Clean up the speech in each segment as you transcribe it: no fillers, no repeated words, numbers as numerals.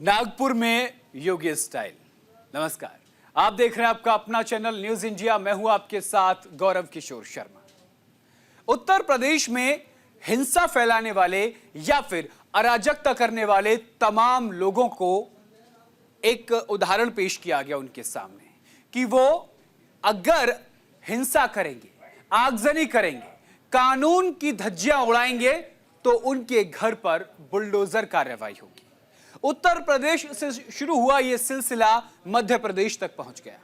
नागपुर में योगी स्टाइल। नमस्कार, आप देख रहे हैं आपका अपना चैनल न्यूज इंडिया। मैं हूं आपके साथ गौरव किशोर शर्मा। उत्तर प्रदेश में हिंसा फैलाने वाले या फिर अराजकता करने वाले तमाम लोगों को एक उदाहरण पेश किया गया उनके सामने कि वो अगर हिंसा करेंगे, आगजनी करेंगे, कानून की धज्जियां उड़ाएंगे तो उनके घर पर बुलडोजर कार्रवाई होगी। उत्तर प्रदेश से शुरू हुआ यह सिलसिला मध्य प्रदेश तक पहुंच गया।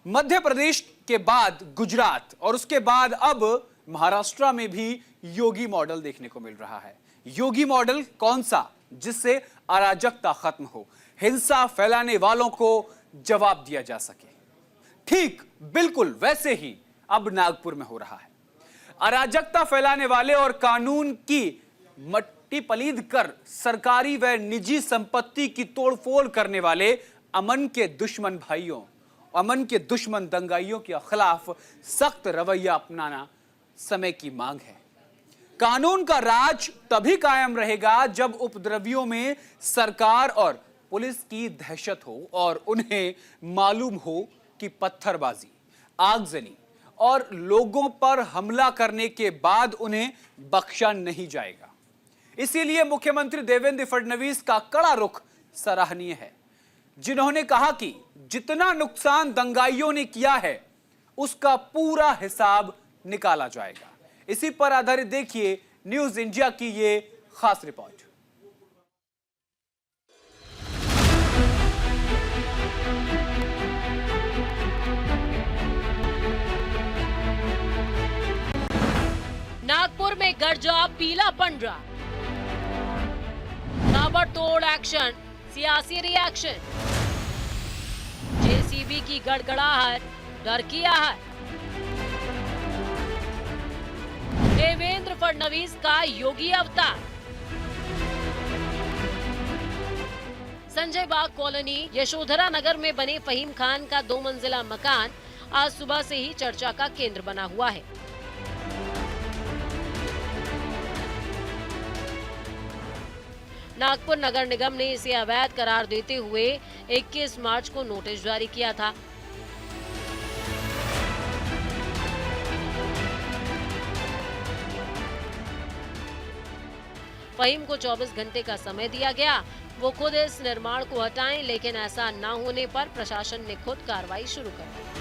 मध्य प्रदेश के बाद गुजरात और उसके बाद अब महाराष्ट्र में भी योगी मॉडल देखने को मिल रहा है। योगी मॉडल कौन सा? जिससे अराजकता खत्म हो, हिंसा फैलाने वालों को जवाब दिया जा सके। ठीक बिल्कुल वैसे ही अब नागपुर में हो रहा है। अराजकता फैलाने वाले और कानून की मट्टी पलीद कर सरकारी व निजी संपत्ति की तोड़फोड़ करने वाले अमन के दुश्मन भाइयों, अमन के दुश्मन दंगाइयों के खिलाफ सख्त रवैया अपनाना समय की मांग है। कानून का राज तभी कायम रहेगा जब उपद्रवियों में सरकार और पुलिस की दहशत हो और उन्हें मालूम हो कि पत्थरबाजी, आगजनी और लोगों पर हमला करने के बाद उन्हें बख्शा नहीं जाएगा। इसीलिए मुख्यमंत्री देवेंद्र फडणवीस का कड़ा रुख सराहनीय है, जिन्होंने कहा कि जितना नुकसान दंगाइयों ने किया है उसका पूरा हिसाब निकाला जाएगा। इसी पर आधारित देखिए न्यूज इंडिया की ये खास रिपोर्ट। नागपुर में गरजा पीला पंडरा, ताबड़तोड़ एक्शन, सियासी रिएक्शन, जेसीबी की गड़गड़ाहट, डर की आहट। देवेंद्र फडणवीस का योगी अवतार। संजय बाग कॉलोनी यशोधरा नगर में बने फहीम खान का 2 मंजिला मकान आज सुबह से ही चर्चा का केंद्र बना हुआ है। नागपुर नगर निगम ने इसे अवैध करार देते हुए 21 मार्च को नोटिस जारी किया था। फहीम को 24 घंटे का समय दिया गया, वो खुद इस निर्माण को हटाएं, लेकिन ऐसा न होने पर प्रशासन ने खुद कार्रवाई शुरू कर दी।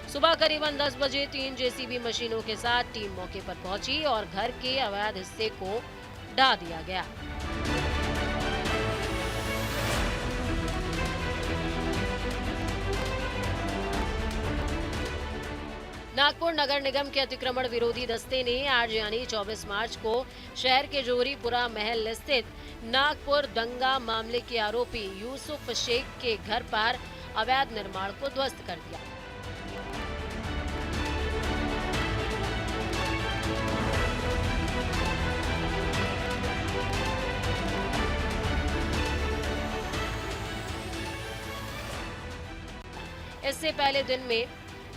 सुबह करीबन 10 बजे 3 जेसीबी मशीनों के साथ टीम मौके पर पहुंची और घर के अवैध हिस्से को ढा दिया गया। नागपुर नगर निगम के अतिक्रमण विरोधी दस्ते ने आज यानी 24 मार्च को शहर के जोहरीपुरा महल स्थित नागपुर दंगा मामले के आरोपी यूसुफ शेख के घर पर अवैध निर्माण को ध्वस्त कर दिया। इससे पहले दिन में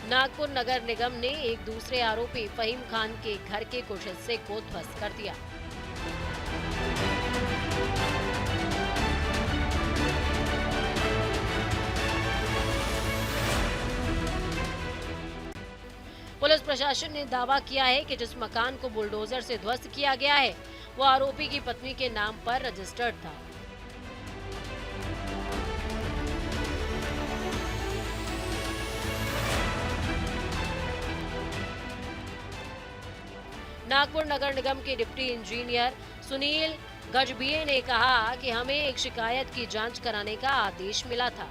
नागपुर नगर निगम ने एक दूसरे आरोपी फहीम खान के घर के कुछ हिस्से को ध्वस्त कर दिया। पुलिस प्रशासन ने दावा किया है कि जिस मकान को बुलडोजर से ध्वस्त किया गया है वो आरोपी की पत्नी के नाम पर रजिस्टर्ड था। नागपुर नगर निगम के डिप्टी इंजीनियर सुनील गजभिये ने कहा कि हमें एक शिकायत की जांच कराने का आदेश मिला था।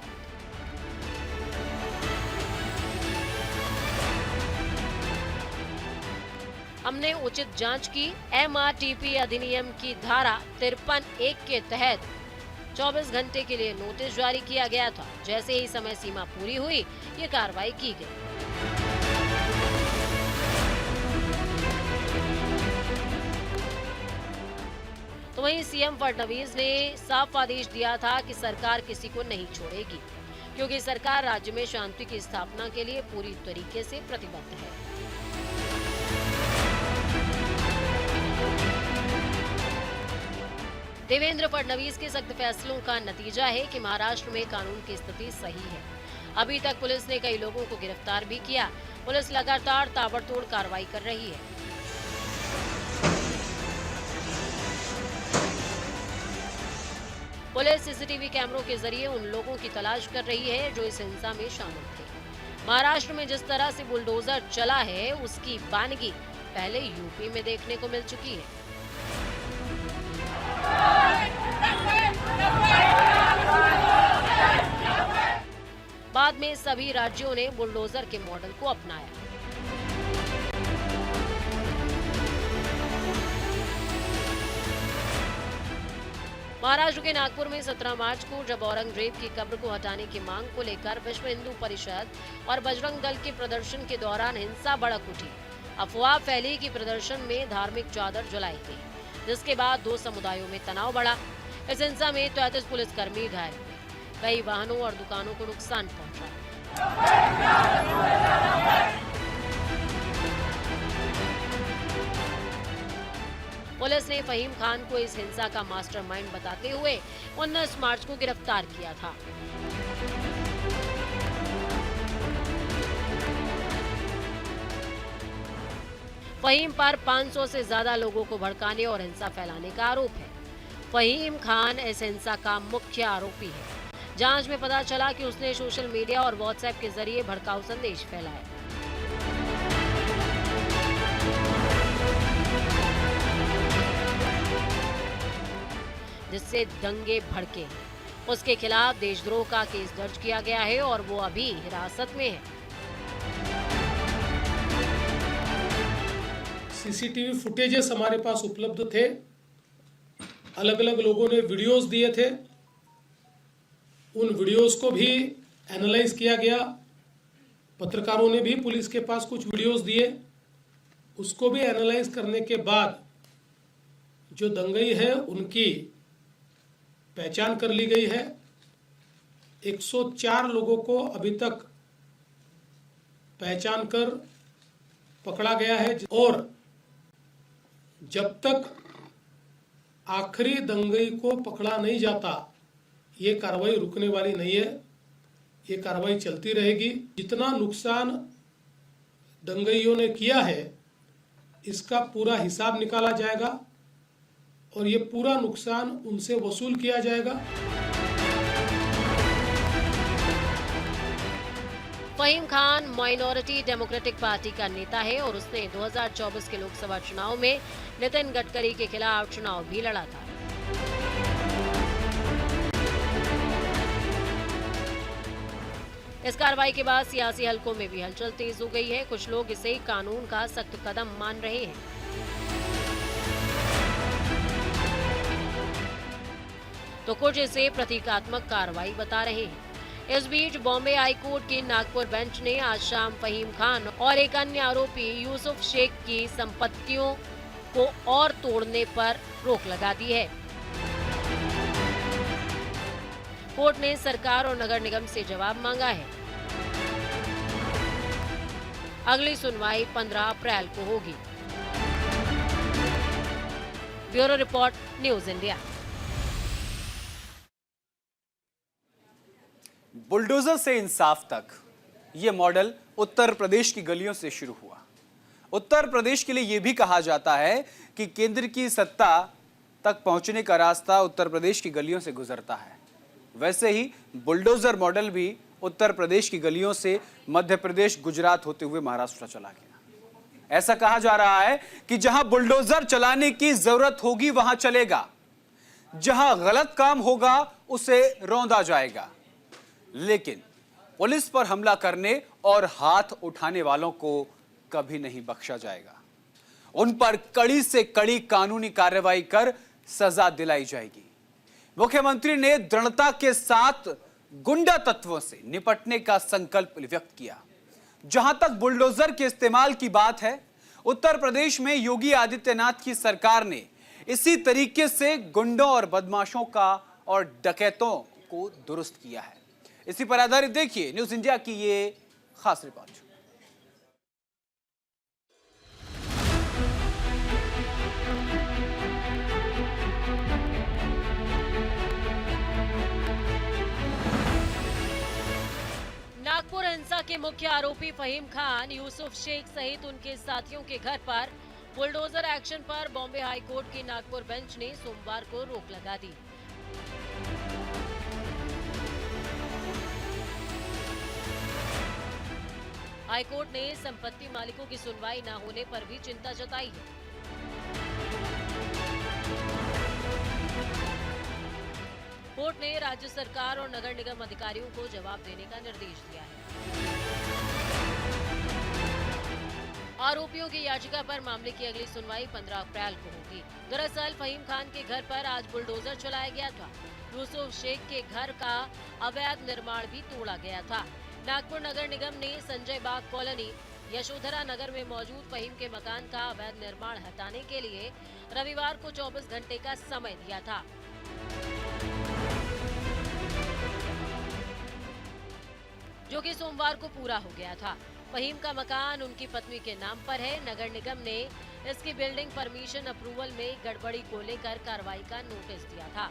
हमने उचित जांच की। MRTP अधिनियम की धारा 53(1) के तहत 24 घंटे के लिए नोटिस जारी किया गया था। जैसे ही समय सीमा पूरी हुई, ये कार्रवाई की गई। तो वहीं सीएम फडणवीस ने साफ आदेश दिया था कि सरकार किसी को नहीं छोड़ेगी, क्योंकि सरकार राज्य में शांति की स्थापना के लिए पूरी तरीके से प्रतिबद्ध है। देवेंद्र फडणवीस के सख्त फैसलों का नतीजा है कि महाराष्ट्र में कानून की स्थिति सही है। अभी तक पुलिस ने कई लोगों को गिरफ्तार भी किया। पुलिस लगातार ताबड़तोड़ कार्रवाई कर रही है। पुलिस सीसीटीवी कैमरों के जरिए उन लोगों की तलाश कर रही है जो इस हिंसा में शामिल थे। महाराष्ट्र में जिस तरह से बुलडोजर चला है उसकी वानगी पहले यूपी में देखने को मिल चुकी है। बाद में सभी राज्यों ने बुलडोजर के मॉडल को अपनाया। महाराष्ट्र के नागपुर में 17 मार्च को जब औरंगजेब की कब्र को हटाने की मांग को लेकर विश्व हिंदू परिषद और बजरंग दल के प्रदर्शन के दौरान हिंसा भड़क उठी। अफवाह फैली कि प्रदर्शन में धार्मिक चादर जलाई गई, जिसके बाद दो समुदायों में तनाव बढ़ा। इस हिंसा में 33 पुलिसकर्मी घायल हुए। कई वाहनों और दुकानों को नुकसान पहुंचा। पुलिस ने फहीम खान को इस हिंसा का मास्टरमाइंड बताते हुए 19 मार्च को गिरफ्तार किया था। फहीम पर 500 से ज्यादा लोगों को भड़काने और हिंसा फैलाने का आरोप है। फहीम खान इस हिंसा का मुख्य आरोपी है। जांच में पता चला कि उसने सोशल मीडिया और व्हाट्सएप के जरिए भड़काऊ संदेश फैलाए। जिससे दंगे भड़के। उसके खिलाफ देशद्रोह का केस दर्ज किया गया है और वो अभी हिरासत में है। सीसीटीवी फुटेजेस हमारे पास उपलब्ध थे। अलग अलग लोगों ने वीडियोस दिए थे। उन वीडियोस को भी एनालाइज किया गया। पत्रकारों ने भी पुलिस के पास कुछ वीडियोस दिए। उसको भी एनालाइज करने के बाद जो दंगई है उनकी पहचान कर ली गई है। 104 लोगों को अभी तक पहचान कर पकड़ा गया है और जब तक आखिरी दंगई को पकड़ा नहीं जाता ये कार्रवाई रुकने वाली नहीं है। ये कार्रवाई चलती रहेगी। जितना नुकसान दंगइयों ने किया है इसका पूरा हिसाब निकाला जाएगा और ये पूरा नुकसान उनसे वसूल किया जाएगा। फहीम खान माइनॉरिटी डेमोक्रेटिक पार्टी का नेता है और उसने 2024 के लोकसभा चुनाव में नितिन गडकरी के खिलाफ चुनाव भी लड़ा था। इस कार्रवाई के बाद सियासी हलकों में भी हलचल तेज हो गई है। कुछ लोग इसे कानून का सख्त कदम मान रहे हैं। तो कुछ इसे प्रतीकात्मक कार्रवाई बता रहे हैं। इस बीच बॉम्बे हाईकोर्ट की नागपुर बेंच ने आज शाम फहीम खान और एक अन्य आरोपी यूसुफ शेख की संपत्तियों को और तोड़ने पर रोक लगा दी है। कोर्ट ने सरकार और नगर निगम से जवाब मांगा है। अगली सुनवाई 15 अप्रैल को होगी। Bureau report, news India. Bulldozer से इंसाफ तक ये मॉडल उत्तर प्रदेश की गलियों से शुरू हुआ। उत्तर प्रदेश के लिए यह भी कहा जाता है कि केंद्र की सत्ता तक पहुंचने का रास्ता उत्तर प्रदेश की गलियों से गुजरता है। वैसे ही बुलडोजर मॉडल भी उत्तर प्रदेश की गलियों से मध्य प्रदेश, गुजरात होते हुए महाराष्ट्र चला गया। ऐसा कहा जा रहा है कि जहां बुलडोजर चलाने की जरूरत होगी वहां चलेगा, जहां गलत काम होगा उसे रौंदा जाएगा। लेकिन पुलिस पर हमला करने और हाथ उठाने वालों को कभी नहीं बख्शा जाएगा। उन पर कड़ी से कड़ी कानूनी कार्रवाई कर सजा दिलाई जाएगी। मुख्यमंत्री ने दृढ़ता के साथ गुंडा तत्वों से निपटने का संकल्प व्यक्त किया। जहां तक बुलडोजर के इस्तेमाल की बात है, उत्तर प्रदेश में योगी आदित्यनाथ की सरकार ने इसी तरीके से गुंडों और बदमाशों का और डकैतों को दुरुस्त किया है। इसी पर आधारित देखिए न्यूज इंडिया की ये खास रिपोर्ट। मुख्य आरोपी फहीम खान, यूसुफ शेख सहित उनके साथियों के घर पर बुलडोजर एक्शन पर बॉम्बे हाई कोर्ट की नागपुर बेंच ने सोमवार को रोक लगा दी। हाईकोर्ट ने संपत्ति मालिकों की सुनवाई न होने पर भी चिंता जताई है। कोर्ट ने राज्य सरकार और नगर निगम अधिकारियों को जवाब देने का निर्देश दिया है। आरोपियों की याचिका पर मामले की अगली सुनवाई 15 अप्रैल को होगी। दरअसल फहीम खान के घर पर आज बुलडोजर चलाया गया था। यूसुफ शेख के घर का अवैध निर्माण भी तोड़ा गया था। नागपुर नगर निगम ने संजय बाग कॉलोनी यशोधरा नगर में मौजूद फहीम के मकान का अवैध निर्माण हटाने के लिए रविवार को 24 घंटे का समय दिया था। जो कि सोमवार को पूरा हो गया था। फहीम का मकान उनकी पत्नी के नाम पर है। नगर निगम ने इसकी बिल्डिंग परमिशन अप्रूवल में गड़बड़ी को लेकर कार्रवाई का नोटिस दिया था।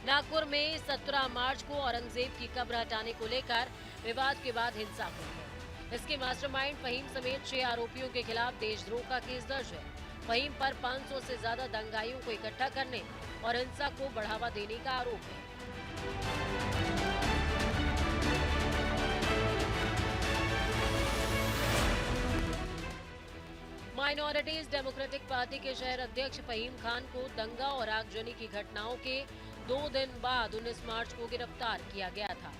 नागपुर में 17 मार्च को औरंगजेब की कब्र हटाने को लेकर विवाद के बाद हिंसा हुई है। इसके मास्टरमाइंड फहीम समेत 6 आरोपियों के खिलाफ देशद्रोह का केस दर्ज है। फहीम पर 500 से ज्यादा दंगाइयों को इकट्ठा करने और हिंसा को बढ़ावा देने का आरोप है। माइनॉरिटीज डेमोक्रेटिक पार्टी के शहर अध्यक्ष फहीम खान को दंगा और आगजनी की घटनाओं के 2 दिन बाद 19 मार्च को गिरफ्तार किया गया था।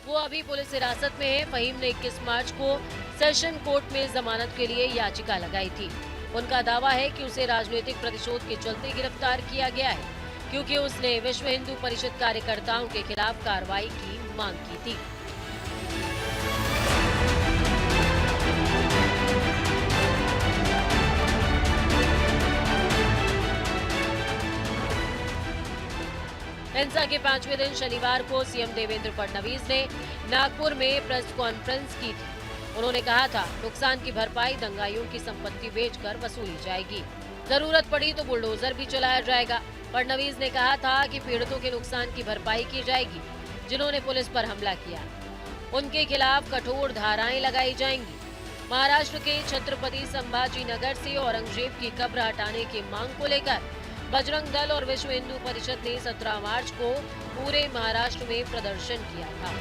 वो अभी पुलिस हिरासत में है। फहीम ने 21 मार्च को सेशन कोर्ट में जमानत के लिए याचिका लगाई थी। उनका दावा है कि उसे राजनीतिक प्रतिशोध के चलते गिरफ्तार किया गया है, क्योंकि उसने विश्व हिंदू परिषद कार्यकर्ताओं के खिलाफ कार्रवाई की मांग की थी। हिंसा के 5वें दिन शनिवार को सीएम देवेंद्र फडणवीस ने नागपुर में प्रेस कॉन्फ्रेंस की थी। उन्होंने कहा था, नुकसान की भरपाई दंगाइयों की संपत्ति बेचकर वसूली जाएगी। जरूरत पड़ी तो बुलडोजर भी चलाया जाएगा। फडणवीस ने कहा था कि पीड़ितों के नुकसान की भरपाई की जाएगी। जिन्होंने पुलिस पर हमला किया उनके खिलाफ कठोर धाराएं लगाई जाएंगी। महाराष्ट्र के छत्रपति संभाजी नगर से औरंगजेब की कब्र हटाने की मांग को लेकर बजरंग दल और विश्व हिंदू परिषद ने 17 मार्च को पूरे महाराष्ट्र में प्रदर्शन किया था।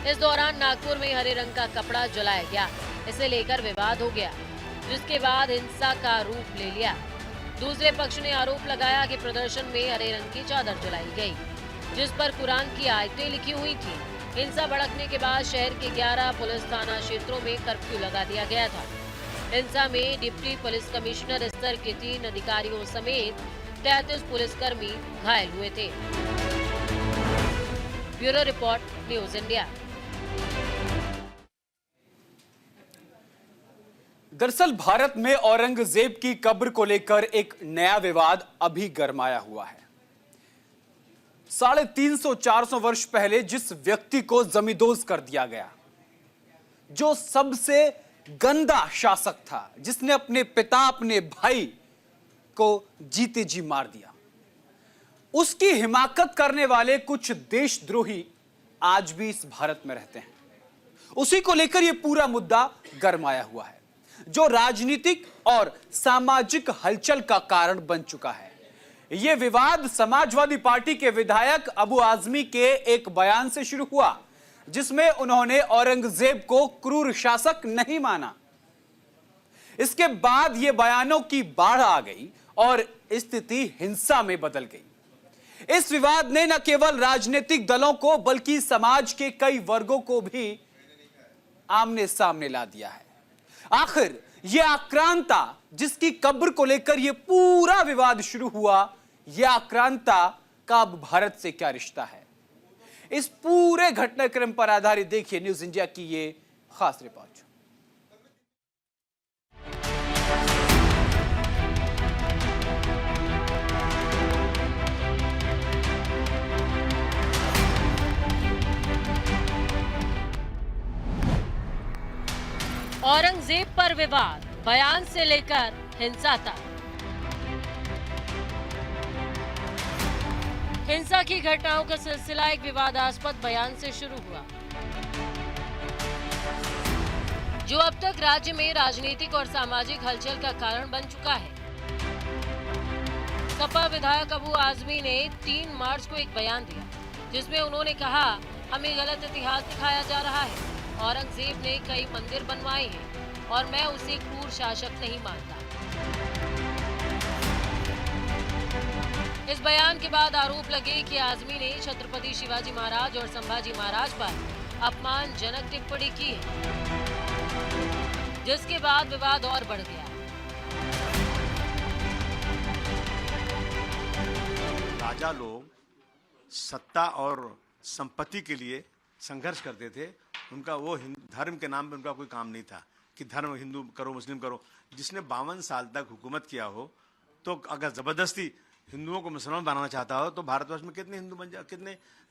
इस दौरान नागपुर में हरे रंग का कपड़ा जलाया गया। इसे लेकर विवाद हो गया, जिसके बाद हिंसा का रूप ले लिया। दूसरे पक्ष ने आरोप लगाया कि प्रदर्शन में हरे रंग की चादर जलाई गई, जिस पर कुरान की आयतें लिखी हुई थी। हिंसा भड़कने के बाद शहर के 11 पुलिस थाना क्षेत्रों में कर्फ्यू लगा दिया गया था। हिंसा में डिप्टी पुलिस कमिश्नर स्तर के 3 अधिकारियों समेत 33 पुलिसकर्मी घायल हुए थे। Bureau report, news India. दरअसल भारत में औरंगजेब की कब्र को लेकर एक नया विवाद अभी गरमाया हुआ है। 350-400 वर्ष पहले जिस व्यक्ति को जमींदोज कर दिया गया, जो सबसे गंदा शासक था, जिसने अपने पिता अपने भाई को जीते जी मार दिया, उसकी हिमाकत करने वाले कुछ देशद्रोही आज भी इस भारत में रहते हैं। उसी को लेकर यह पूरा मुद्दा गरमाया हुआ है, जो राजनीतिक और सामाजिक हलचल का कारण बन चुका है। यह विवाद समाजवादी पार्टी के विधायक अबू आजमी के एक बयान से शुरू हुआ, जिसमें उन्होंने औरंगजेब को क्रूर शासक नहीं माना। इसके बाद यह बयानों की बाढ़ आ गई और स्थिति हिंसा में बदल गई। इस विवाद ने न केवल राजनीतिक दलों को बल्कि समाज के कई वर्गों को भी आमने सामने ला दिया है। आखिर यह आक्रांता जिसकी कब्र को लेकर यह पूरा विवाद शुरू हुआ, यह आक्रांता का अब भारत से क्या रिश्ता है? इस पूरे घटनाक्रम पर आधारित देखिए न्यूज इंडिया की ये खास रिपोर्ट। औरंगजेब पर विवाद, बयान से लेकर हिंसा तक। हिंसा की घटनाओं का सिलसिला एक विवादास्पद बयान से शुरू हुआ, जो अब तक राज्य में राजनीतिक और सामाजिक हलचल का कारण बन चुका है। सपा विधायक अबू आजमी ने 3 मार्च को एक बयान दिया, जिसमें उन्होंने कहा, हमें गलत इतिहास दिखाया जा रहा है। औरंगजेब ने कई मंदिर बनवाए हैं और मैं उसे क्रूर शासक नहीं मानता। इस बयान के बाद आरोप लगे कि आजमी ने छत्रपति शिवाजी महाराज और संभाजी महाराज पर अपमानजनक टिप्पणी की है, जिसके बाद विवाद और बढ़ गया। राजा लोग सत्ता और संपत्ति के लिए संघर्ष करते थे। उनका वो धर्म के नाम पे उनका कोई काम नहीं था कि धर्म हिंदू करो मुस्लिम करो। जिसने 52 साल तक हुकूमत किया हो, तो अगर जबरदस्ती हिंदुओं को मुसलमान बनाना चाहता हो तो भारतवर्ष में कितने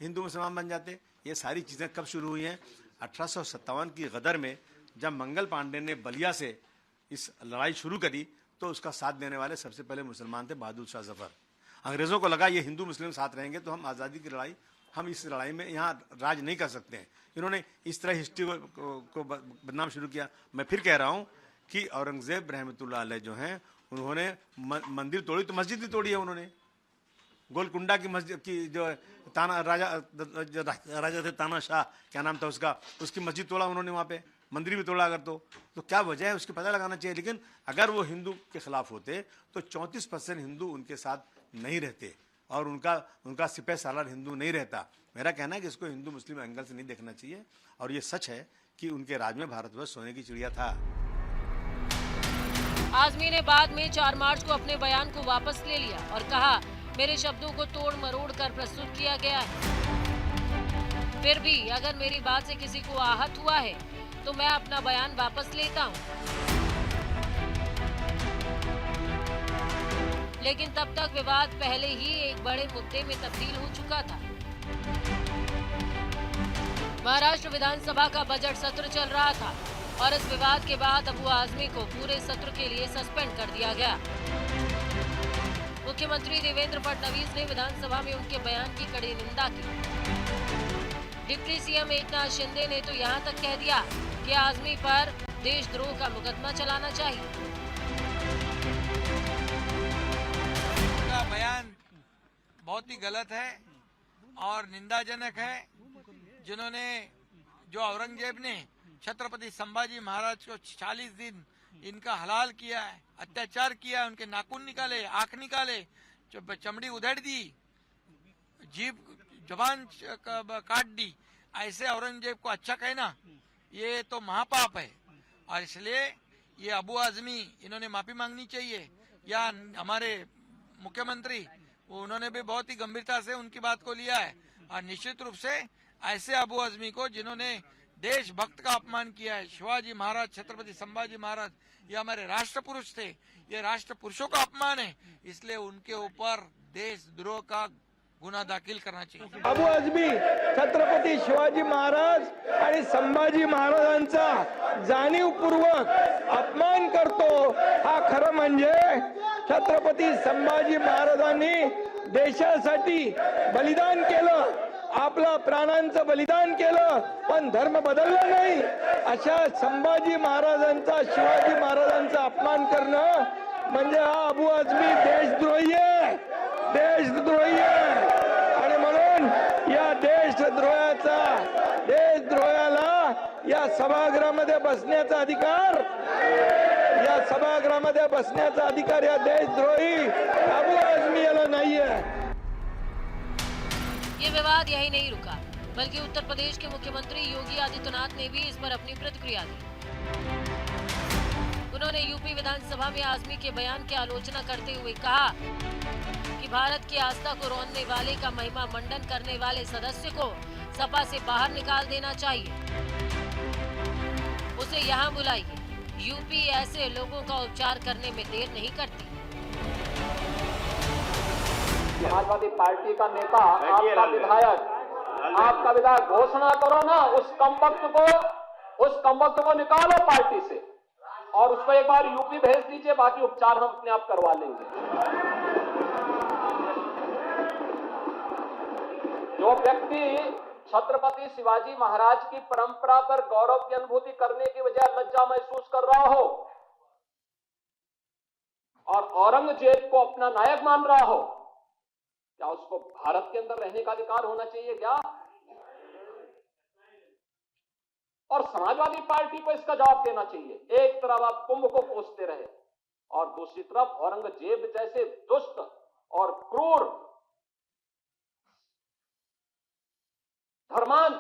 हिंदू मुसलमान बन जाते। ये सारी चीजें कब शुरू हुई हैं? 1857 की गदर में जब मंगल पांडे ने बलिया से इस लड़ाई शुरू करी, तो उसका साथ देने वाले सबसे पहले मुसलमान थे, बहादुर शाह जफर। अंग्रेजों को लगा ये हिंदू मुस्लिम साथ रहेंगे तो हम आज़ादी की लड़ाई, हम इस लड़ाई में यहाँ राज नहीं कर सकते हैं। इन्होंने इस तरह हिस्ट्री को बदनाम शुरू किया। मैं फिर कह रहा हूँ कि औरंगजेब रहमतुल्लाह अलैह जो हैं, उन्होंने मंदिर तोड़ी तो मस्जिद भी तोड़ी है। उन्होंने गोलकुंडा की मस्जिद की जो ताना राजा थे, ताना शाह क्या नाम था उसका, उसकी मस्जिद तोड़ा उन्होंने, वहाँ पे मंदिर भी तोड़ा। अगर तो क्या वजह है उसकी पता लगाना चाहिए। लेकिन अगर वो हिंदू के खिलाफ होते तो 34% हिंदू उनके साथ नहीं रहते और उनका सिपह सालार हिंदू नहीं रहता। मेरा कहना है कि इसको हिंदू मुस्लिम एंगल से नहीं देखना चाहिए। और ये सच है कि उनके राज में भारतवर्ष सोने की चिड़िया था। आजमी ने बाद में 4 मार्च को अपने बयान को वापस ले लिया और कहा, मेरे शब्दों को तोड़ मरोड़ कर प्रस्तुत किया गया है। फिर भी अगर मेरी बात से किसी को आहत हुआ है तो मैं अपना बयान वापस लेता हूं। लेकिन तब तक विवाद पहले ही एक बड़े मुद्दे में तब्दील हो चुका था। महाराष्ट्र विधानसभा का बजट सत्र चल रहा था और इस विवाद के बाद अबू आजमी को पूरे सत्र के लिए सस्पेंड कर दिया गया। मुख्यमंत्री देवेंद्र फडणवीस ने विधानसभा में उनके बयान की कड़ी निंदा की। डिप्टी सीएम एकनाथ शिंदे ने तो यहां तक कह दिया कि आजमी पर देशद्रोह का मुकदमा चलाना चाहिए। उनका बयान बहुत ही गलत है और निंदाजनक है। जिन्होंने जो औरंगजेब ने छत्रपति संभाजी महाराज को 40 दिन इनका हलाल किया है, अत्याचार किया, उनके नाखून निकाले, आंख निकाले, चमड़ी उधेड़ दी, जीभ जबान काट दी, ऐसे औरंगजेब को अच्छा कहना ये तो महापाप है। और इसलिए ये अबू आजमी इन्होंने माफी मांगनी चाहिए। या हमारे मुख्यमंत्री उन्होंने भी बहुत ही गंभीरता से उनकी बात को लिया है। और निश्चित रूप से ऐसे अबू आजमी को जिन्होंने देशभक्त का अपमान किया है, शिवाजी महाराज, छत्रपति संभाजी महाराज, ये हमारे राष्ट्र पुरुष थे, ये राष्ट्र पुरुषों का अपमान है, इसलिए उनके ऊपर देशद्रोह का गुन्हा दाखल करना चाहिए। अबू आजमी छत्रपती शिवाजी महाराज आणि संभाजी महाराजांचा जाणीवपूर्वक अपमान करतो। हा खरं म्हणजे छत्रपती संभाजी महाराजांनी देशासाठी बलिदान केलं, आपला प्राणांचं बलिदान केलं, पण धर्म बदलला नाही। अशा संभाजी महाराजांचा, शिवाजी महाराजांचा अपमान करणं म्हणजे हा अबू आजमी देशद्रोही आहे, देशद्रोही आहे। आणि म्हणून या देशद्रोहाला या सभागृहामध्ये बसण्याचा अधिकार, या सभागृहामध्ये बसण्याचा अधिकार या देशद्रोही अबू आजमी याला नाहीये। ये विवाद यही नहीं रुका, बल्कि उत्तर प्रदेश के मुख्यमंत्री योगी आदित्यनाथ ने भी इस पर अपनी प्रतिक्रिया दी। उन्होंने यूपी विधानसभा में आजमी के बयान की आलोचना करते हुए कहा कि भारत की आस्था को रौंदने वाले का महिमा मंडन करने वाले सदस्य को सपा से बाहर निकाल देना चाहिए। उसे यहाँ बुलाइए। यूपी ऐसे लोगों का उपचार करने में देर नहीं करती। समाजवादी पार्टी का नेता, आपका विधायक घोषणा करो ना, उस कमबख्त को निकालो पार्टी से। और उसको एक बार यूपी भेज दीजिए, बाकी उपचार हम अपने आप करवा लेंगे। जो व्यक्ति छत्रपति शिवाजी महाराज की परंपरा पर गौरव की अनुभूति करने की बजाय लज्जा महसूस कर रहा हो और औरंगजेब को अपना नायक मान रहा हो, क्या उसको भारत के अंदर रहने का अधिकार होना चाहिए क्या? और समाजवादी पार्टी को इसका जवाब देना चाहिए। एक तरफ आप कुंभ को कोसते रहे और दूसरी तरफ औरंगजेब जैसे दुष्ट और क्रूर धर्मांध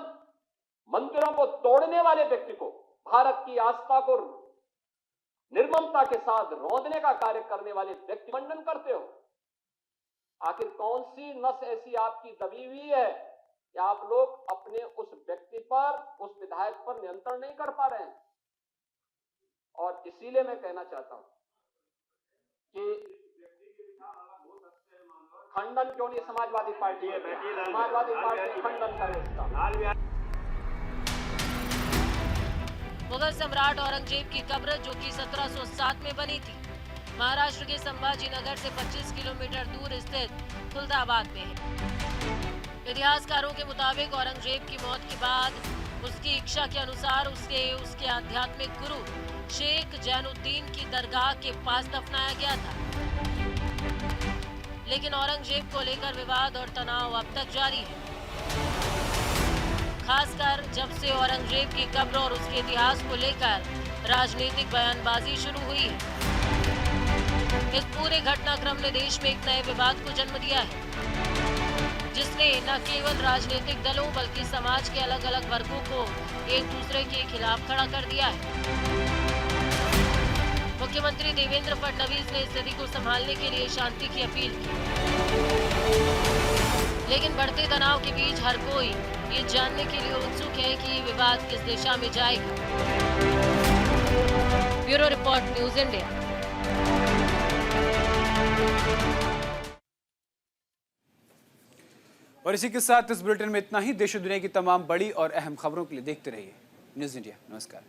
मंदिरों को तोड़ने वाले व्यक्ति को, भारत की आस्था को निर्ममता के साथ रौंदने का कार्य करने वाले व्यक्ति खंडन करते हो। आखिर कौन सी नस ऐसी आपकी दबी हुई है कि आप लोग अपने उस व्यक्ति पर, उस विधायक पर नियंत्रण नहीं कर पा रहे हैं? और इसीलिए मैं कहना चाहता हूं कि खंडन क्यों नहीं समाजवादी पार्टी है, समाजवादी पार्टी खंडन करे इसका। मुगल सम्राट औरंगजेब की कब्र जो कि 1707 में बनी थी, महाराष्ट्र के संभाजी नगर से 25 किलोमीटर दूर स्थित खुलदाबाद में है। इतिहासकारों के मुताबिक औरंगजेब की मौत के बाद उसकी इच्छा के अनुसार उसके आध्यात्मिक गुरु शेख जैनुद्दीन की दरगाह के पास दफनाया गया था। लेकिन औरंगजेब को लेकर विवाद और तनाव अब तक जारी है, खासकर जब से औरंगजेब की कब्र और उसके इतिहास को लेकर राजनीतिक बयानबाजी शुरू हुई है। इस पूरे घटनाक्रम ने देश में एक नए विवाद को जन्म दिया है, जिसने न केवल राजनीतिक दलों बल्कि समाज के अलग अलग वर्गों को एक दूसरे के खिलाफ खड़ा कर दिया है। मुख्यमंत्री देवेंद्र फडणवीस ने स्थिति को संभालने के लिए शांति की अपील की, लेकिन बढ़ते तनाव के बीच हर कोई ये जानने के लिए उत्सुक है कि ये विवाद किस दिशा में जाएगा। Bureau report, news India. और इसी के साथ इस बुलेटिन में इतना ही। देश और दुनिया की तमाम बड़ी और अहम खबरों के लिए देखते रहिए न्यूज इंडिया। नमस्कार।